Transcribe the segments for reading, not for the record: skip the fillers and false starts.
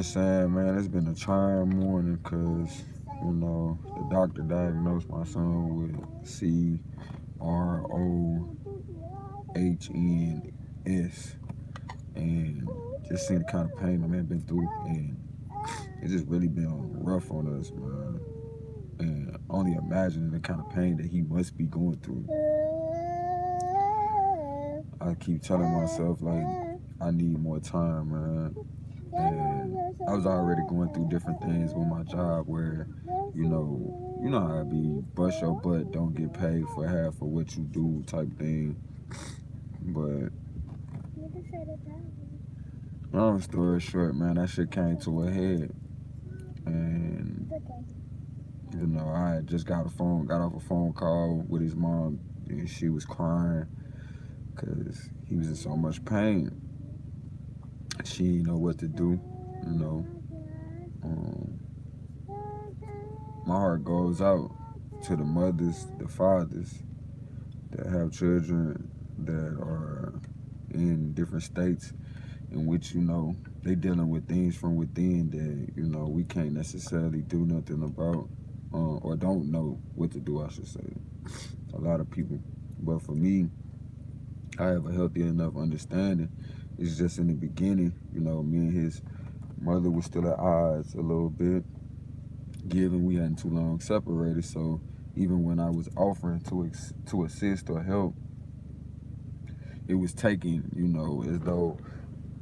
just saying, man, it's been a trying morning because, the doctor diagnosed my son with CROHNS. And just seeing the kind of pain my man been through. And it's just really been rough on us, man. And only imagining the kind of pain that he must be going through. I keep telling myself, like, I need more time, man. And I was already going through different things with my job where, how it be, bust your butt, don't get paid for half of what you do type thing. But long story short, man, that shit came to a head. And, I had just got off a phone call with his mom, and she was crying because he was in so much pain. She didn't know what to do, My heart goes out to the mothers, the fathers that have children that are in different states in which, they dealing with things from within that, we can't necessarily do nothing about, or don't know what to do, I should say. A lot of people. But for me, I have a healthy enough understanding. It's just in the beginning, me and his mother was still at odds a little bit, given we hadn't too long separated. So even when I was offering to assist or help, it was taken, as though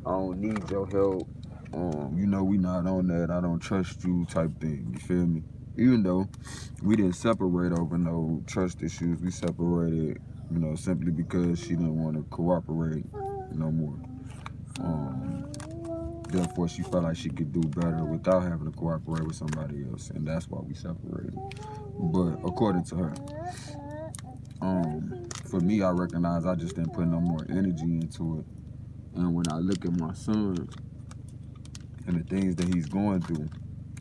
I don't need your help. We not on that. I don't trust you type thing. You feel me? Even though we didn't separate over no trust issues, we separated, simply because she didn't want to cooperate no more. Therefore, she felt like she could do better without having to cooperate with somebody else, and that's why we separated. But according to her, for me, I recognize I just didn't put no more energy into it. And when I look at my son and the things that he's going through,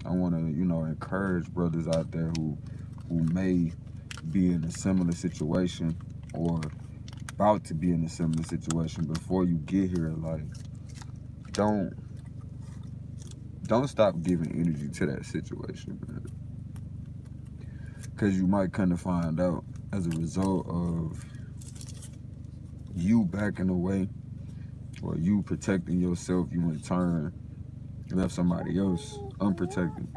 I want to, encourage brothers out there who may be in a similar situation or about to be in a similar situation. Before you get here, like, don't stop giving energy to that situation, man. Because you might kind of find out as a result of you backing away or you protecting yourself, you in turn left somebody else unprotected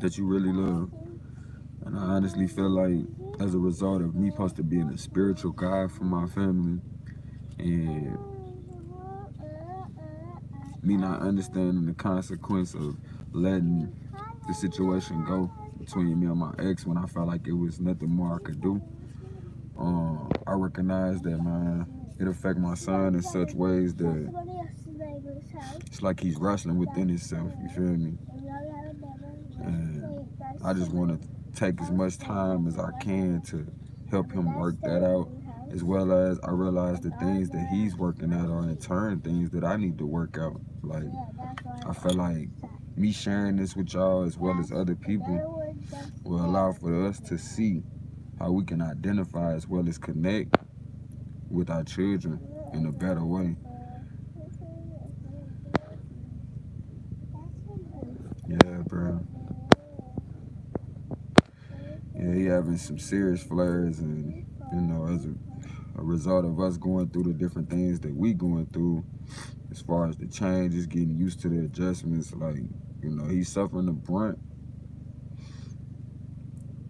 that you really love. And I honestly feel like as a result of me supposed to being a spiritual guide for my family and me not understanding the consequence of letting the situation go between me and my ex when I felt like it was nothing more I could do, I recognize that, man, it affect my son in such ways that it's like he's wrestling within himself, you feel me? And I just want to take as much time as I can to help him work that out, as well as I realize the things that he's working out are in turn things that I need to work out. Like, I feel like me sharing this with y'all as well as other people will allow for us to see how we can identify as well as connect with our children in a better way. Yeah, bro. Yeah, he having some serious flares, and as a result of us going through the different things that we going through, as far as the changes, getting used to the adjustments, like, he's suffering the brunt.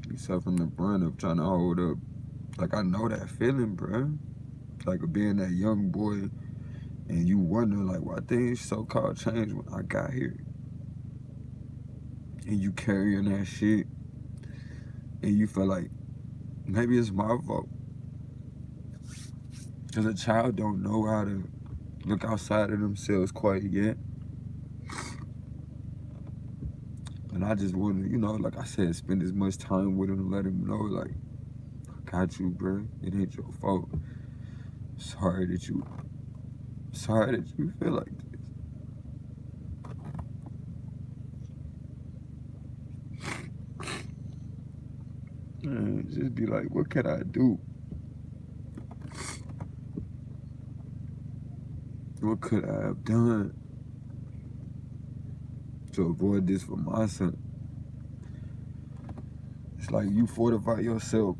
He's suffering the brunt of trying to hold up. Like, I know that feeling, bro. Like, being that young boy, and you wonder, like, why things so-called changed when I got here. And you carrying that shit, and you feel like, maybe it's my fault. Because a child don't know how to look outside of themselves quite yet. And I just want to, like I said, spend as much time with him and let him know, like, I got you, bro. It ain't your fault. Sorry that you feel like this. Man, just be like, what can I do? What could I have done? to avoid this for my son. It's like you fortify yourself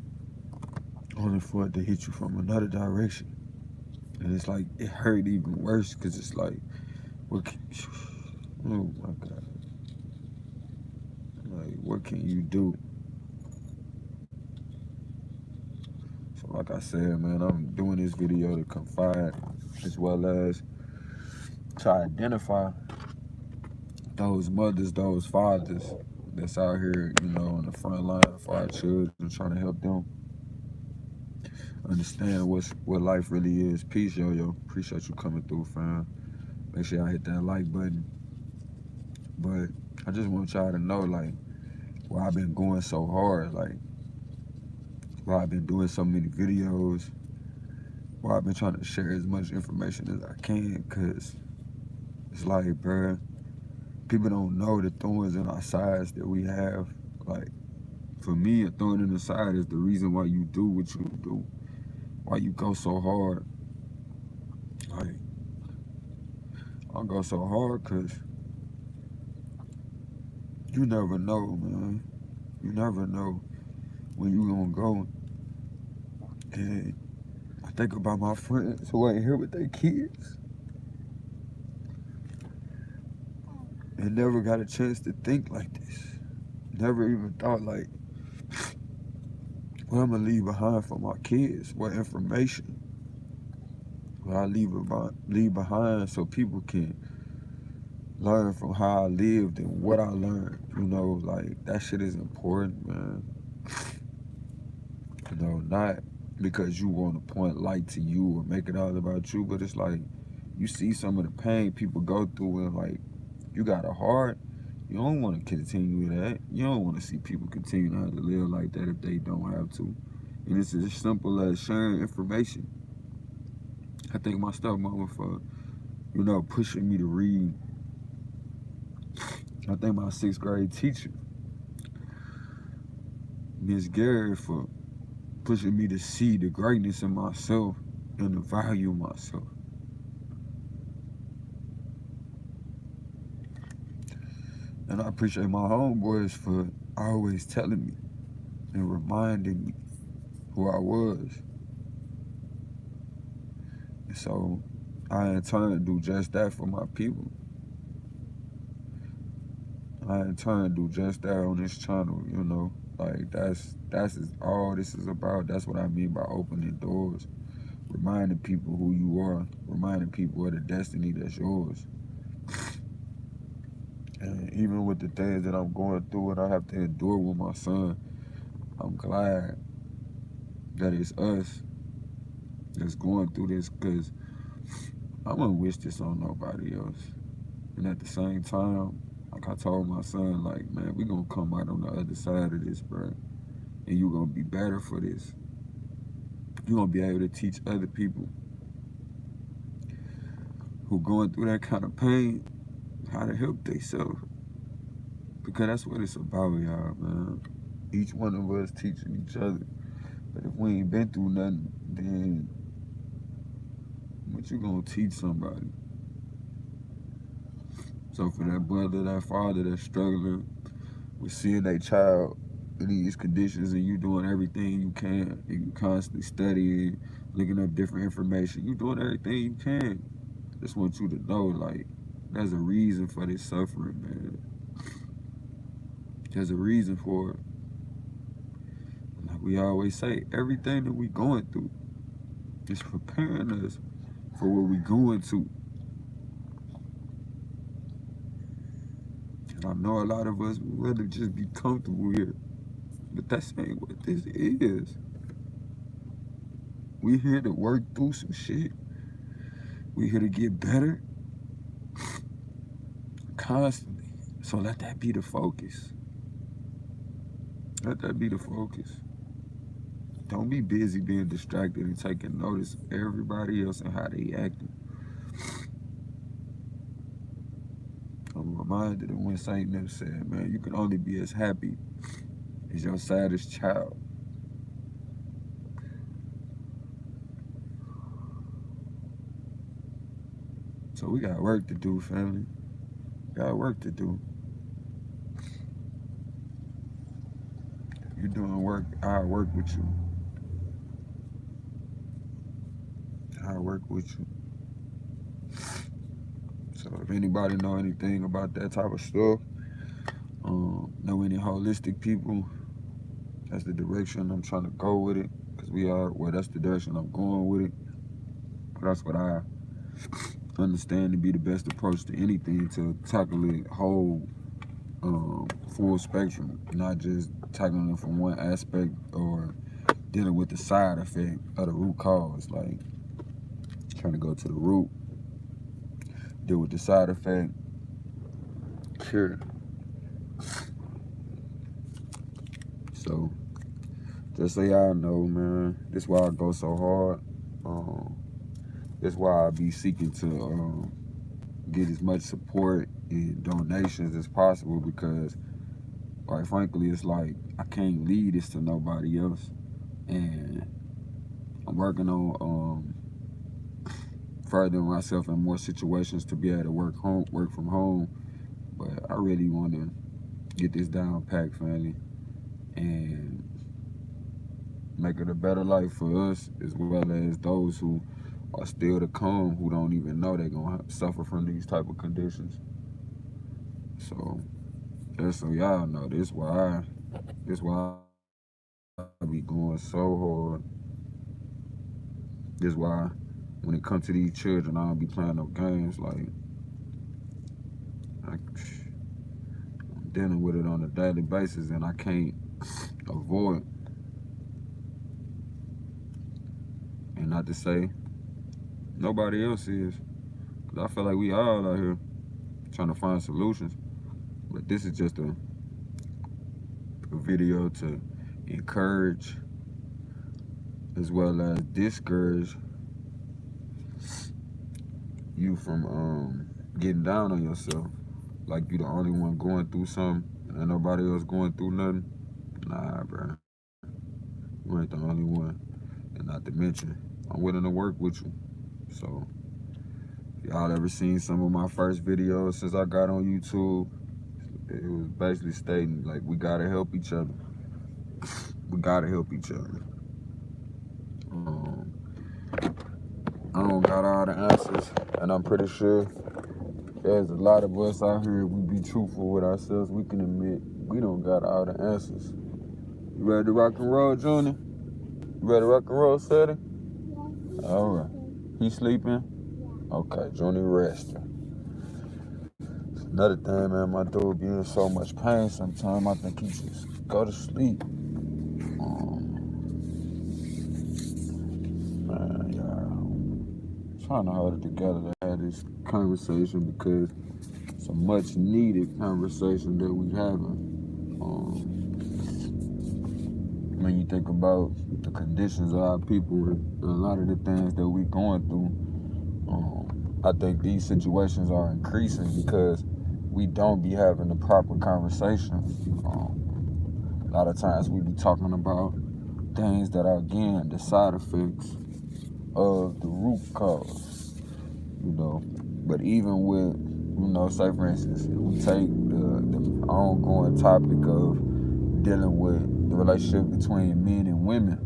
only for it to hit you from another direction. And it's like, it hurt even worse because it's like, what can, oh my God. Like, what can you do? So like I said, man, I'm doing this video to confide as well as to identify those mothers, those fathers that's out here, you know, on the front line for our children, trying to help them understand what life really is. Peace, yo. Appreciate you coming through, fam. Make sure y'all hit that like button. But I just want y'all to know, like, why I've been going so hard, like, why I've been doing so many videos, why I've been trying to share as much information as I can, because it's like, bruh, people don't know the thorns in our sides that we have. Like, for me, a thorn in the side is the reason why you do what you do, why you go so hard. Like, I go so hard because you never know, man. You never know when you gonna go. And I think about my friends who ain't here with their kids and never got a chance to think like this. Never even thought like, what I'm gonna leave behind for my kids, what information will I leave behind so people can learn from how I lived and what I learned. You know, like, that shit is important, man. You know, not because you want to point light to you or make it all about you, but it's like, you see some of the pain people go through and like, you got a heart, you don't want to continue that. You don't want to see people continue to have to live like that if they don't have to. And it's as simple as sharing information. I thank my stepmama for, you know, pushing me to read. I thank my 6th grade teacher, Miss Gary, for pushing me to see the greatness in myself and to value myself. And I appreciate my homeboys for always telling me and reminding me who I was. And so I in turn do just that for my people. I in turn do just that on this channel, you know. Like, that's all this is about. That's what I mean by opening doors. Reminding people who you are. Reminding people of the destiny that's yours. And even with the things that I'm going through and I have to endure with my son, I'm glad that it's us that's going through this, because I wouldn't wish this on nobody else. And at the same time, like I told my son, like, man, we gonna come out on the other side of this, bro. And you gonna be better for this. You gonna be able to teach other people who going through that kind of pain how to help themselves. Because that's what it's about, y'all, man. Each one of us teaching each other. But if we ain't been through nothing, then what you gonna teach somebody? So for that brother, that father that's struggling with seeing their child in these conditions, and you doing everything you can, and you constantly studying, looking up different information, you doing everything you can. Just want you to know, like, there's a reason for this suffering, man. There's a reason for it. Like we always say, everything that we going through is preparing us for what we going to. And I know a lot of us would rather just be comfortable here, but that's ain't what this is. We here to work through some shit. We here to get better constantly. So let that be the focus. Let that be the focus. Don't be busy being distracted and taking notice of everybody else and how they acting. I'm reminded of when Saint Nip said, man, you can only be as happy as your saddest child. So we got work to do, family. We got work to do. you doing work, I work with you. I work with you. So if anybody know anything about that type of stuff, know any holistic people, that's the direction I'm trying to go with it. Cause that's the direction I'm going with it. That's what I understand to be the best approach to anything, to tackle it whole, full spectrum, not just tackling it from one aspect or dealing with the side effect of the root cause. Like trying to go to the root, deal with the side effect, cure. So just so y'all know, man, this is why I go so hard. That's why I be seeking to get as much support and donations as possible, because quite frankly, it's like I can't leave this to nobody else. And I'm working on furthering myself in more situations to be able to work from home. But I really want to get this down packed, family, and make it a better life for us, as well as those who are still to come, who don't even know they're gonna suffer from these type of conditions. So just so y'all know, this why I be going so hard. This why when it comes to these children, I don't be playing no games. Like I'm dealing with it on a daily basis, and I can't avoid. And not to say nobody else is, because I feel like we all out here trying to find solutions. But this is just a video to encourage as well as discourage you from getting down on yourself. Like you the only one going through something and nobody else going through nothing. Nah, bro. You ain't the only one. And not to mention, I'm willing to work with you. So if y'all ever seen some of my first videos since I got on YouTube, it was basically stating like we gotta help each other. We gotta help each other. I don't got all the answers, and I'm pretty sure there's a lot of us out here, if we be truthful with ourselves, we can admit we don't got all the answers. You ready to rock and roll, Junior? You ready to rock and roll, Sadie? Yeah. All right. He sleeping? Yeah. Okay, Junior resting. Another thing, man, my dude be in so much pain sometimes, I think he just go to sleep. Man, yeah. Trying to hold it together to have this conversation, because it's a much needed conversation that we having. When you think about the conditions of our people, a lot of the things that we going through, I think these situations are increasing because we don't be having the proper conversation. A lot of times we be talking about things that are, again, the side effects of the root cause, you know. But even with, say for instance, we take the ongoing topic of dealing with the relationship between men and women,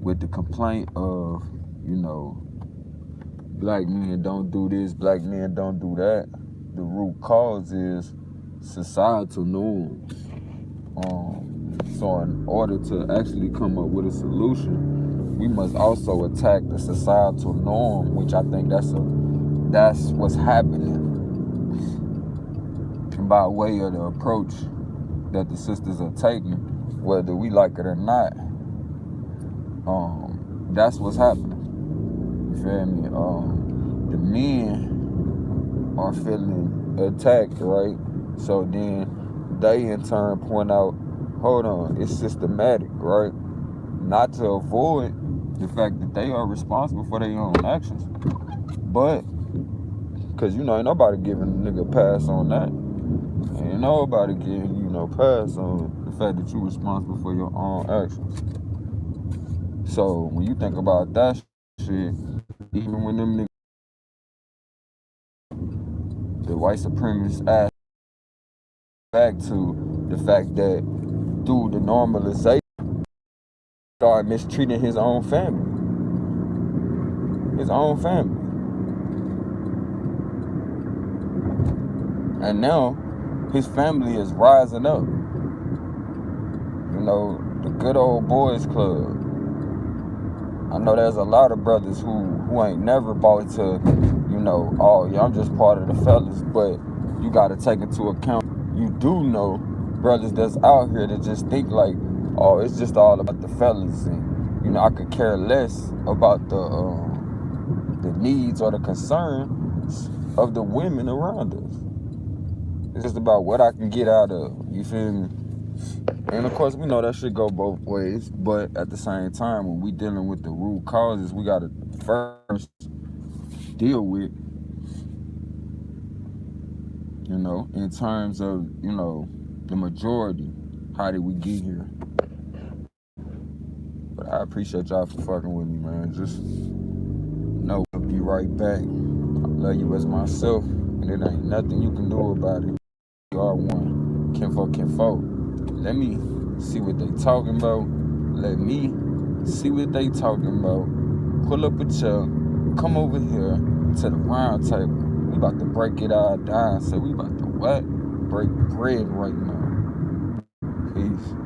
with the complaint of, black men don't do this, black men don't do that. The root cause is societal norms. So in order to actually come up with a solution, we must also attack the societal norm, which I think that's what's happening by way of the approach that the sisters are taking, whether we like it or not. That's what's happening. You feel me? The men are feeling attacked, right? So then they in turn point out, hold on, it's systematic, right? Not to avoid the fact that they are responsible for their own actions, but because ain't nobody giving a nigga a pass on that. Ain't nobody giving you no pass on the fact that you're responsible for your own actions. So when you think about that shit, even when them niggas, the white supremacists ask back to the fact that through the normalization, started mistreating his own family. His own family. And now his family is rising up. You know, the good old boys club. I know there's a lot of brothers who ain't never bought to, you know, oh yeah, I'm just part of the fellas, but you gotta take into account, you do know brothers that's out here that just think like, oh, it's just all about the fellas, and you know, I could care less about the needs or the concerns of the women around us. It's just about what I can get out of, you feel me? And of course, we know that shit go both ways, but at the same time, when we dealing with the root causes, we gotta first deal with, you know, in terms of, you know, the majority. How did we get here? But I appreciate y'all for fucking with me, man. Just know I'll be right back. I love you as myself, and it ain't nothing you can do about it. You are one. Kinfolk. Let me see what they talking about. Let me see what they talking about. Pull up a chair. Come over here to the round table. We about to break it all down. So we about to what? Break bread right now. Peace.